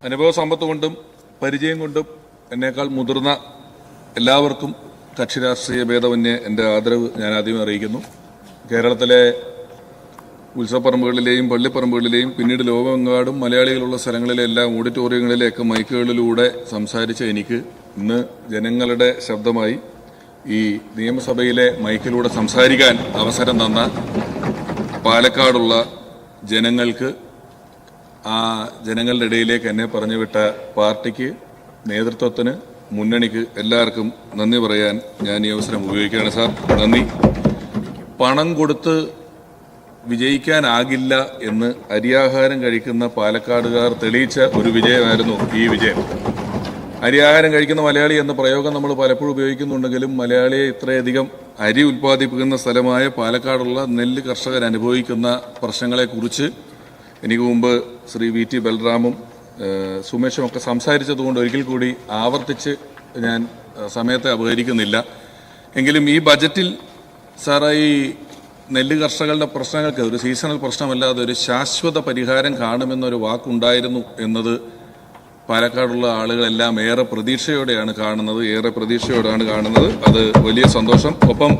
അനുഭവ സമ്പത്ത് കൊണ്ടും പരിചയം കൊണ്ടും എന്നേക്കാൾ മുതിർന്ന എല്ലാവർക്കും കക്ഷി രാഷ്ട്രീയ ഭേദമന്യേ എൻ്റെ ആദരവ് ഞാൻ ആദ്യം അറിയിക്കുന്നു. കേരളത്തിലെ ഉത്സവപ്പറമ്പുകളിലെയും പള്ളിപ്പറമ്പുകളിലെയും പിന്നീട് ലോകമെങ്ങാടും മലയാളികളുള്ള സ്ഥലങ്ങളിലെല്ലാം ഓഡിറ്റോറിയങ്ങളിലെയൊക്കെ മൈക്കുകളിലൂടെ സംസാരിച്ച എനിക്ക് ഇന്ന് ജനങ്ങളുടെ ശബ്ദമായി ഈ നിയമസഭയിലെ മൈക്കിലൂടെ സംസാരിക്കാൻ അവസരം തന്ന പാലക്കാടുള്ള ജനങ്ങൾക്ക്, ആ ജനങ്ങളുടെ ഇടയിലേക്ക് എന്നെ പറഞ്ഞുവിട്ട പാർട്ടിക്ക്, നേതൃത്വത്തിന്, മുന്നണിക്ക് എല്ലാവർക്കും നന്ദി പറയാൻ ഞാൻ ഈ അവസരം ഉപയോഗിക്കുകയാണ്. സാർ, നന്ദി. പണം കൊടുത്ത് വിജയിക്കാനാകില്ല എന്ന് അരിയാഹാരം കഴിക്കുന്ന പാലക്കാടുകാർ തെളിയിച്ച ഒരു വിജയമായിരുന്നു ഈ വിജയം. അരിയാഹാരം കഴിക്കുന്ന മലയാളി എന്ന പ്രയോഗം നമ്മൾ പലപ്പോഴും ഉപയോഗിക്കുന്നുണ്ടെങ്കിലും മലയാളിയെ ഇത്രയധികം അരി ഉൽപ്പാദിപ്പിക്കുന്ന സ്ഥലമായ പാലക്കാടുള്ള നെല്ല് കർഷകർ അനുഭവിക്കുന്ന പ്രശ്നങ്ങളെക്കുറിച്ച് എനിക്ക് മുമ്പ് ശ്രീ വി ടി ബൽറാമും സുമേഷും ഒക്കെ സംസാരിച്ചതുകൊണ്ട് ഒരിക്കൽ കൂടി ആവർത്തിച്ച് ഞാൻ സമയത്തെ അപഹരിക്കുന്നില്ല. എങ്കിലും ഈ ബജറ്റിൽ സാർ, ഈ നെല്ല് കർഷകരുടെ പ്രശ്നങ്ങൾക്ക് ഒരു സീസണൽ പ്രശ്നമല്ലാതെ ഒരു ശാശ്വത പരിഹാരം കാണുമെന്നൊരു വാക്കുണ്ടായിരുന്നു എന്നത് പാലക്കാടുള്ള ആളുകളെല്ലാം ഏറെ പ്രതീക്ഷയോടെയാണ് കാണുന്നത്. അത് വലിയ സന്തോഷം. ഒപ്പം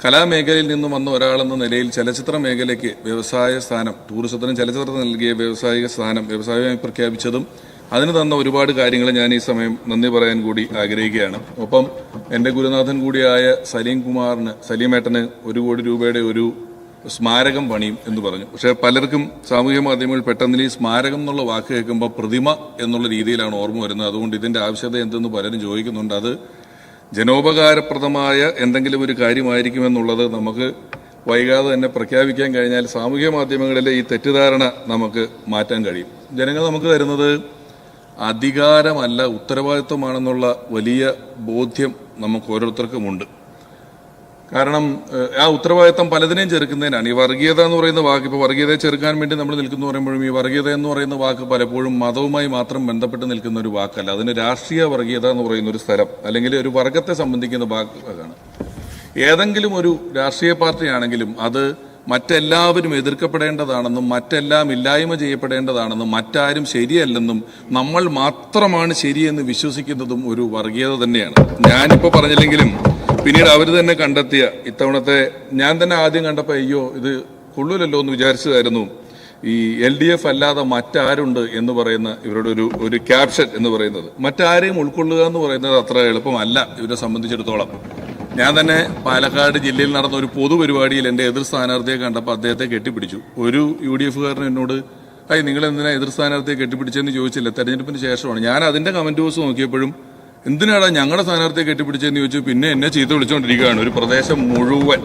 കലാമേഖലയിൽ നിന്നും വന്ന ഒരാളെന്ന നിലയിൽ ചലച്ചിത്ര മേഖലയ്ക്ക് വ്യവസായ സ്ഥാനം, ടൂറിസത്തിനും ചലച്ചിത്രത്തിന് നൽകിയ വ്യവസായമായി പ്രഖ്യാപിച്ചതും അതിന് തന്ന ഒരുപാട് കാര്യങ്ങൾ ഞാൻ ഈ സമയം നന്ദി പറയാൻ കൂടി ആഗ്രഹിക്കുകയാണ്. ഒപ്പം എൻ്റെ ഗുരുനാഥൻ കൂടിയായ സലീമേട്ടന് 1 കോടി രൂപയുടെ ഒരു സ്മാരകം പണിയും എന്ന് പറഞ്ഞു. പക്ഷേ പലർക്കും സാമൂഹ്യ മാധ്യമങ്ങളിൽ പെട്ടെന്ന് ഈ സ്മാരകം എന്നുള്ള വാക്ക് കേൾക്കുമ്പോൾ പ്രതിമ എന്നുള്ള രീതിയിലാണ് ഓർമ്മ വരുന്നത്. അതുകൊണ്ട് ഇതിൻ്റെ ആവശ്യകത എന്തെന്ന് പലരും ചോദിക്കുന്നുണ്ട്. അത് ജനോപകാരപ്രദമായ എന്തെങ്കിലും ഒരു കാര്യമായിരിക്കുമെന്നുള്ളത് നമുക്ക് വൈകാതെ തന്നെ പ്രഖ്യാപിക്കാൻ കഴിഞ്ഞാൽ സാമൂഹ്യ മാധ്യമങ്ങളിലെ ഈ തെറ്റിദ്ധാരണ നമുക്ക് മാറ്റാൻ കഴിയും. ജനങ്ങൾ നമുക്ക് തരുന്നത് അധികാരമല്ല, ഉത്തരവാദിത്വമാണെന്നുള്ള വലിയ ബോധ്യം നമുക്ക് ഓരോരുത്തർക്കുമുണ്ട്. കാരണം ആ ഉത്തരവാദിത്തം പലതിനെയും ചെറുക്കുന്നതിനാണ്. ഈ വർഗീയത എന്ന് പറയുന്ന വാക്ക്, ഇപ്പോൾ വർഗീയതയെ ചെറുക്കാൻ വേണ്ടി നമ്മൾ നിൽക്കുന്നു പറയുമ്പോഴും ഈ വർഗീയത എന്ന് പറയുന്ന വാക്ക് പലപ്പോഴും മതവുമായി മാത്രം ബന്ധപ്പെട്ട് നിൽക്കുന്ന ഒരു വാക്കല്ല. അതിന് രാഷ്ട്രീയ വർഗീയത എന്ന് പറയുന്ന ഒരു സ്ഥലം, അല്ലെങ്കിൽ ഒരു വർഗത്തെ സംബന്ധിക്കുന്ന വാക്കാണ്. ഏതെങ്കിലും ഒരു രാഷ്ട്രീയ പാർട്ടിയാണെങ്കിലും അത് മറ്റെല്ലാവരും എതിർക്കപ്പെടേണ്ടതാണെന്നും മറ്റെല്ലാം ഇല്ലായ്മ ചെയ്യപ്പെടേണ്ടതാണെന്നും മറ്റാരും ശരിയല്ലെന്നും നമ്മൾ മാത്രമാണ് ശരിയെന്ന് വിശ്വസിക്കുന്നതും ഒരു വർഗീയത തന്നെയാണ്. ഞാനിപ്പോൾ പറഞ്ഞില്ലെങ്കിലും പിന്നീട് അവർ തന്നെ കണ്ടെത്തിയ ഇത്തവണത്തെ, ഞാൻ തന്നെ ആദ്യം കണ്ടപ്പോൾ അയ്യോ ഇത് കൊള്ളൂലല്ലോ എന്ന് വിചാരിച്ചതായിരുന്നു ഈ LDF അല്ലാതെ മറ്റാരുണ്ട് എന്ന് പറയുന്ന ഇവരുടെ ഒരു ക്യാപ്ഷൻ എന്ന് പറയുന്നത്. മറ്റാരെയും ഉൾക്കൊള്ളുക എന്ന് പറയുന്നത് അത്ര എളുപ്പമല്ല ഇവരെ സംബന്ധിച്ചിടത്തോളം. ഞാൻ തന്നെ പാലക്കാട് ജില്ലയിൽ നടന്ന ഒരു പൊതുപരിപാടിയിൽ എൻ്റെ എതിർ സ്ഥാനാർത്ഥിയെ കണ്ടപ്പോൾ അദ്ദേഹത്തെ കെട്ടിപ്പിടിച്ചു. ഒരു UDF-കാരൻ എന്നോട് നിങ്ങൾ എന്തിനാ എതിർ സ്ഥാനാർത്ഥിയെ കെട്ടിപ്പിടിച്ചതെന്ന് ചോദിച്ചില്ല, തെരഞ്ഞെടുപ്പിന് ശേഷമാണ്. ഞാൻ അതിൻ്റെ കമൻറ്റ് ബോക്സ് നോക്കിയപ്പോഴും എന്തിനാടാ ഞങ്ങളുടെ സ്ഥാനാർത്ഥിയെ കെട്ടിപ്പിടിച്ചതെന്ന് ചോദിച്ചു. പിന്നെ എന്നെ ചീത്ത വിളിച്ചുകൊണ്ടിരിക്കുകയാണ് ഒരു പ്രദേശം മുഴുവൻ.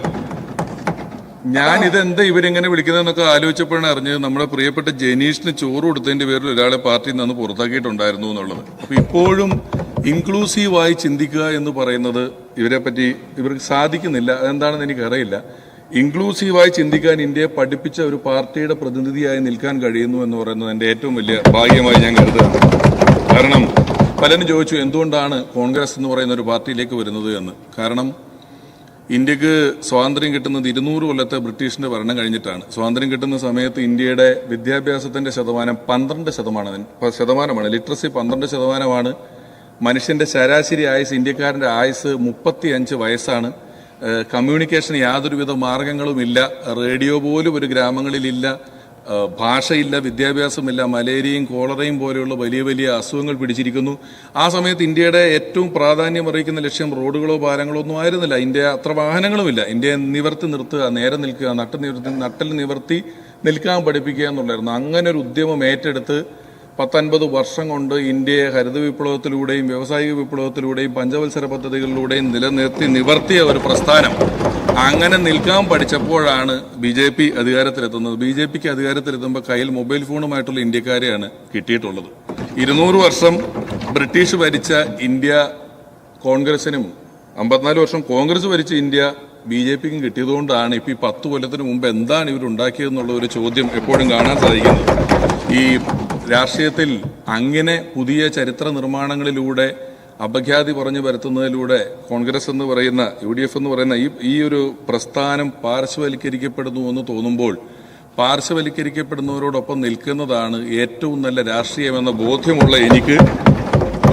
ഞാനിതെന്താ ഇവരെങ്ങനെ വിളിക്കുന്നതെന്നൊക്കെ ആലോചിച്ചപ്പോഴാണ് അറിഞ്ഞത് നമ്മുടെ പ്രിയപ്പെട്ട ജനീഷിന് ചോറ് കൊടുത്തതിൻ്റെ പേരിൽ ഒരാളെ പാർട്ടിയിൽ നിന്ന് പുറത്താക്കിയിട്ടുണ്ടായിരുന്നു എന്നുള്ളത്. അപ്പോൾ ഇപ്പോഴും ഇൻക്ലൂസീവായി ചിന്തിക്കുക എന്ന് പറയുന്നത് ഇവർക്ക് സാധിക്കുന്നില്ല. അതെന്താണെന്ന് എനിക്കറിയില്ല. ഇൻക്ലൂസീവായി ചിന്തിക്കാൻ ഇന്ത്യയെ പഠിപ്പിച്ച ഒരു പാർട്ടിയുടെ പ്രതിനിധിയായി നിൽക്കാൻ കഴിയുന്നു എന്ന് പറയുന്നത് എൻ്റെ ഏറ്റവും വലിയ ഭാഗ്യമായി ഞാൻ കരുതുകയാണ്. കാരണം പലരും ചോദിച്ചു എന്തുകൊണ്ടാണ് കോൺഗ്രസ് എന്ന് പറയുന്ന ഒരു പാർട്ടിയിലേക്ക് വരുന്നത് എന്ന്. കാരണം ഇന്ത്യക്ക് സ്വാതന്ത്ര്യം കിട്ടുന്നത് 200 കൊല്ലത്തെ ബ്രിട്ടീഷിന്റെ ഭരണം കഴിഞ്ഞിട്ടാണ്. സ്വാതന്ത്ര്യം കിട്ടുന്ന സമയത്ത് ഇന്ത്യയുടെ വിദ്യാഭ്യാസത്തിന്റെ ശതമാനം 12% ശതമാനമാണ്. ലിറ്ററസി 12%. മനുഷ്യന്റെ ശരാശരി ആയുസ്, ഇന്ത്യക്കാരന്റെ ആയുസ് 35 വയസ്സാണ്. കമ്മ്യൂണിക്കേഷന് യാതൊരുവിധ മാർഗങ്ങളുമില്ല. റേഡിയോ പോലും ഒരു ഗ്രാമങ്ങളിലില്ല. ഭാഷയില്ല, വിദ്യാഭ്യാസമില്ല. മലേറിയയും കോളറയും പോലെയുള്ള വലിയ വലിയ അസുഖങ്ങൾ പിടിച്ചിരിക്കുന്നു. ആ സമയത്ത് ഇന്ത്യയുടെ ഏറ്റവും പ്രാധാന്യം അറിയിക്കുന്ന ലക്ഷ്യം റോഡുകളോ പാലങ്ങളോ ഒന്നും ആയിരുന്നില്ല. ഇന്ത്യ അത്ര വാഹനങ്ങളുമില്ല. ഇന്ത്യയെ നിവർത്തി നിർത്തുക, നേരെ നിൽക്കുക, നട്ടൽ നിവർത്തി നിൽക്കാൻ പഠിപ്പിക്കുക എന്നുള്ളായിരുന്നു. അങ്ങനെ ഒരു ഉദ്യമം ഏറ്റെടുത്ത് 10-50 വർഷം കൊണ്ട് ഇന്ത്യയെ ഹരിത വിപ്ലവത്തിലൂടെയും വ്യവസായിക വിപ്ലവത്തിലൂടെയും പഞ്ചവത്സര പദ്ധതികളിലൂടെയും നിവർത്തിയ ഒരു പ്രസ്ഥാനം. അങ്ങനെ നിൽക്കാൻ പഠിച്ചപ്പോഴാണ് BJP അധികാരത്തിലെത്തുന്നത്. BJPക്ക് അധികാരത്തിലെത്തുമ്പോൾ കയ്യിൽ മൊബൈൽ ഫോണുമായിട്ടുള്ള ഇന്ത്യക്കാരെയാണ് കിട്ടിയിട്ടുള്ളത്. 200 വർഷം ബ്രിട്ടീഷ് ഭരിച്ച ഇന്ത്യ കോൺഗ്രസിനും 54 വർഷം കോൺഗ്രസ് ഭരിച്ച ഇന്ത്യ BJPക്കും കിട്ടിയതുകൊണ്ടാണ് ഇപ്പോൾ ഈ 10 കൊല്ലത്തിന് മുമ്പ് എന്താണ് ഇവരുണ്ടാക്കിയതെന്നുള്ള ഒരു ചോദ്യം എപ്പോഴും കാണാൻ സാധിക്കുന്നത്. ഈ രാഷ്ട്രീയത്തിൽ അങ്ങനെ പുതിയ ചരിത്ര നിർമ്മാണങ്ങളിലൂടെ അപഖ്യാതി പറഞ്ഞു വരുത്തുന്നതിലൂടെ കോൺഗ്രസ് എന്ന് പറയുന്ന UDF എന്ന് പറയുന്ന ഈ ഒരു പ്രസ്ഥാനം പാർശ്വവൽക്കരിക്കപ്പെടുന്നു എന്ന് തോന്നുമ്പോൾ പാർശ്വവൽക്കരിക്കപ്പെടുന്നവരോടൊപ്പം നിൽക്കുന്നതാണ് ഏറ്റവും നല്ല രാഷ്ട്രീയമെന്ന ബോധ്യമുള്ള എനിക്ക്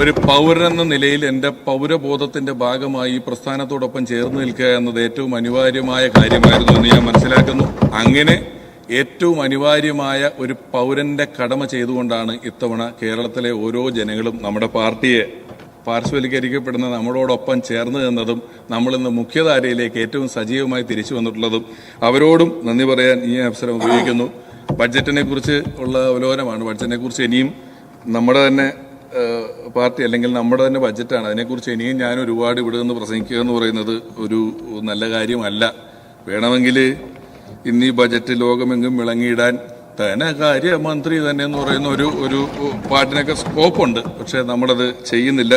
ഒരു പൗരനെന്ന നിലയിൽ എൻ്റെ പൗരബോധത്തിന്റെ ഭാഗമായി ഈ പ്രസ്ഥാനത്തോടൊപ്പം ചേർന്ന് നിൽക്കുക എന്നത് ഏറ്റവും അനിവാര്യമായ കാര്യമായിരുന്നു എന്ന് ഞാൻ മനസ്സിലാക്കുന്നു. അങ്ങനെ ഏറ്റവും അനിവാര്യമായ ഒരു പൗരന്റെ കടമ ചെയ്തുകൊണ്ടാണ് ഇത്തവണ കേരളത്തിലെ ഓരോ ജനങ്ങളും നമ്മുടെ പാർട്ടിയെ പാർശ്വവൽക്കരിക്കപ്പെടുന്ന നമ്മളോടൊപ്പം ചേർന്ന് നിന്നതും നമ്മളിന്ന് മുഖ്യധാരയിലേക്ക് ഏറ്റവും സജീവമായി തിരിച്ചു വന്നിട്ടുള്ളതും അവരോടും നന്ദി പറയാൻ ഈ അവസരം ഉപയോഗിക്കുന്നു. ബഡ്ജറ്റിനെ കുറിച്ച് ഉള്ള അവലോകനമാണ്. ബഡ്ജറ്റിനെ കുറിച്ച് ഇനിയും നമ്മുടെ തന്നെ പാർട്ടി അല്ലെങ്കിൽ നമ്മുടെ തന്നെ ബഡ്ജറ്റാണ്. അതിനെക്കുറിച്ച് ഇനിയും ഞാൻ ഒരുപാട് ഇവിടെ നിന്ന് പ്രസംഗിക്കുക എന്ന് പറയുന്നത് ഒരു നല്ല കാര്യമല്ല. വേണമെങ്കിൽ ഇന്ന് ഈ ബജറ്റ് ലോകമെങ്കും വിളങ്ങിയിടാൻ ധനകാര്യമന്ത്രി തന്നെ എന്ന് പറയുന്ന ഒരു പാട്ടിനൊക്കെ സ്കോപ്പുണ്ട്. പക്ഷേ നമ്മളത് ചെയ്യുന്നില്ല.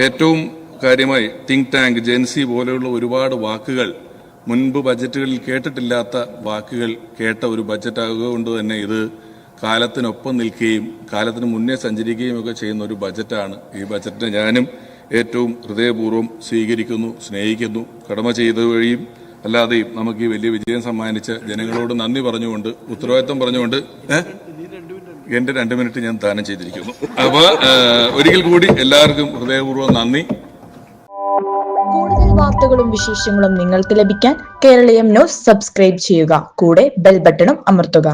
ഏറ്റവും കാര്യമായി തിങ്ക് ടാങ്ക്, ജെൻസി പോലെയുള്ള ഒരുപാട് വാക്കുകൾ മുൻപ് ബജറ്റുകളിൽ കേട്ടിട്ടില്ലാത്ത വാക്കുകൾ കേട്ട ഒരു ബജറ്റാകൊണ്ട് തന്നെ ഇത് കാലത്തിനൊപ്പം നിൽക്കുകയും കാലത്തിന് മുന്നേ സഞ്ചരിക്കുകയും ഒക്കെ ചെയ്യുന്ന ഒരു ബജറ്റാണ്. ഈ ബജറ്റിനെ ഞാനും ഏറ്റവും ഹൃദയപൂർവ്വം സ്വീകരിക്കുന്നു, സ്നേഹിക്കുന്നു. കടമ ചെയ്ത വഴിയും അല്ലാതെയും നമുക്ക് ഈ വലിയ വിജയം സമ്മാനിച്ച ജനങ്ങളോട് നന്ദി പറഞ്ഞുകൊണ്ട്, ഉത്തരവാദിത്വം പറഞ്ഞുകൊണ്ട് എന്റെ 2 മിനിറ്റ് ഞാൻ ദാനം ചെയ്തിരിക്കുന്നു. അപ്പൊ ഒരിക്കൽ കൂടി എല്ലാവർക്കും ഹൃദയപൂർവ്വം നന്ദി. കൂടുതൽ വാർത്തകളും വിശേഷങ്ങളും നിങ്ങൾക്ക് ലഭിക്കാൻ കേരളീയം ന്യൂസ് സബ്സ്ക്രൈബ് ചെയ്യുക. കൂടെ ബെൽ ബട്ടണും അമർത്തുക.